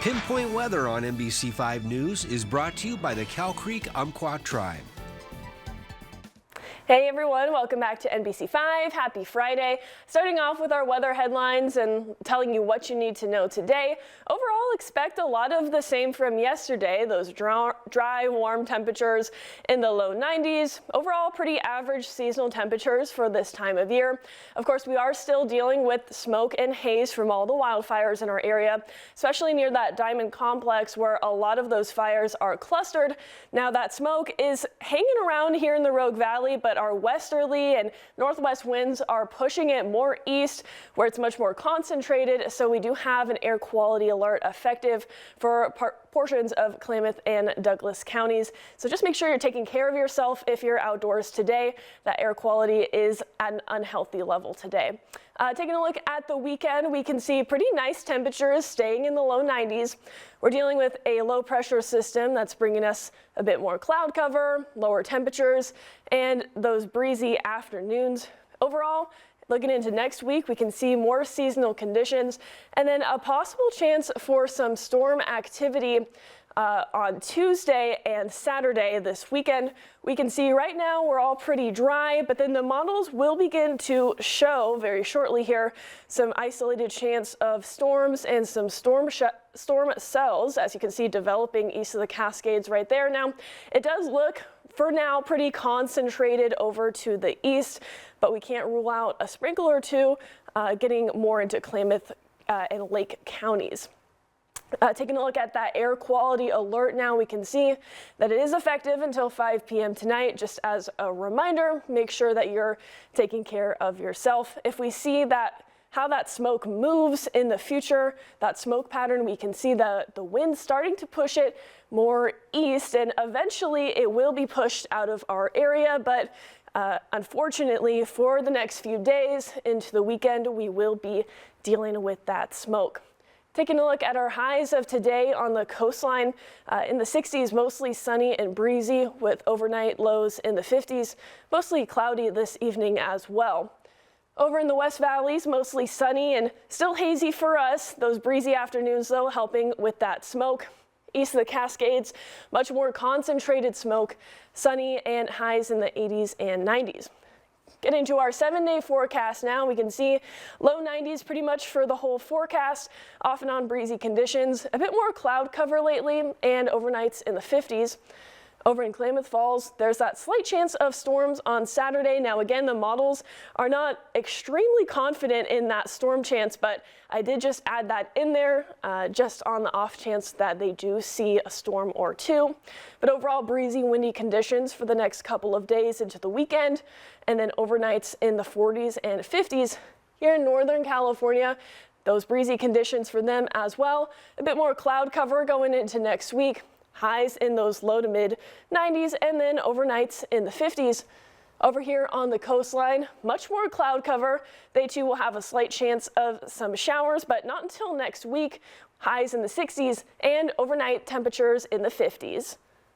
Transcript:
Pinpoint Weather on NBC5 News is brought to you by the Cow Creek Umpqua Tribe. Hey everyone, welcome back to NBC5. Happy Friday. Starting off with our weather headlines and telling you what you need to know today. Overall, expect a lot of the same from yesterday. Those dry, warm temperatures in the low 90s. Overall, pretty average seasonal temperatures for this time of year. Of course, we are still dealing with smoke and haze from all the wildfires in our area, especially near that Diamond Complex where a lot of those fires are clustered. Now that smoke is hanging around here in the Rogue Valley, but our westerly and northwest winds are pushing it more east where it's much more concentrated. So we do have an air quality alert effective for portions of Klamath and Douglas counties. So just make sure you're taking care of yourself if you're outdoors today. That air quality is at an unhealthy level today. Taking a look at the weekend, we can see pretty nice temperatures staying in the low 90s. We're dealing with a low pressure system that's bringing us a bit more cloud cover, lower temperatures, and those breezy afternoons. Overall, looking into next week, we can see more seasonal conditions and then a possible chance for some storm activity on Tuesday and Saturday this weekend. We can see right now we're all pretty dry, but then the models will begin to show very shortly here some isolated chance of storms and some storm cells, as you can see, developing east of the Cascades right there. Now, it does look for now pretty concentrated over to the east, but we can't rule out a sprinkle or two getting more into Klamath and Lake counties. Taking a look at that air quality alert now, we can see that it is effective until 5 p.m. tonight. Just as a reminder, make sure that you're taking care of yourself. If we see that how that smoke moves in the future, that smoke pattern, we can see the wind starting to push it more east, and eventually it will be pushed out of our area. But unfortunately, for the next few days into the weekend, we will be dealing with that smoke. Taking a look at our highs of today on the coastline, in the 60s, mostly sunny and breezy with overnight lows in the 50s, mostly cloudy this evening as well. Over in the West Valleys, mostly sunny and still hazy for us. Those breezy afternoons, though, helping with that smoke. East of the Cascades, much more concentrated smoke, sunny and highs in the 80s and 90s. Getting to our 7-day forecast now, we can see low 90s pretty much for the whole forecast, off and on breezy conditions, a bit more cloud cover lately, and overnights in the 50s. Over in Klamath Falls, there's that slight chance of storms on Saturday. Now again, the models are not extremely confident in that storm chance, but I did just add that in there just on the off chance that they do see a storm or two. But overall, breezy, windy conditions for the next couple of days into the weekend, and then overnights in the 40s and 50s here in Northern California. Those breezy conditions for them as well. A bit more cloud cover going into next week. Highs in those low to mid 90s and then overnights in the 50s. Over here on the coastline, much more cloud cover. They too will have a slight chance of some showers, but not until next week. Highs in the 60s and overnight temperatures in the 50s.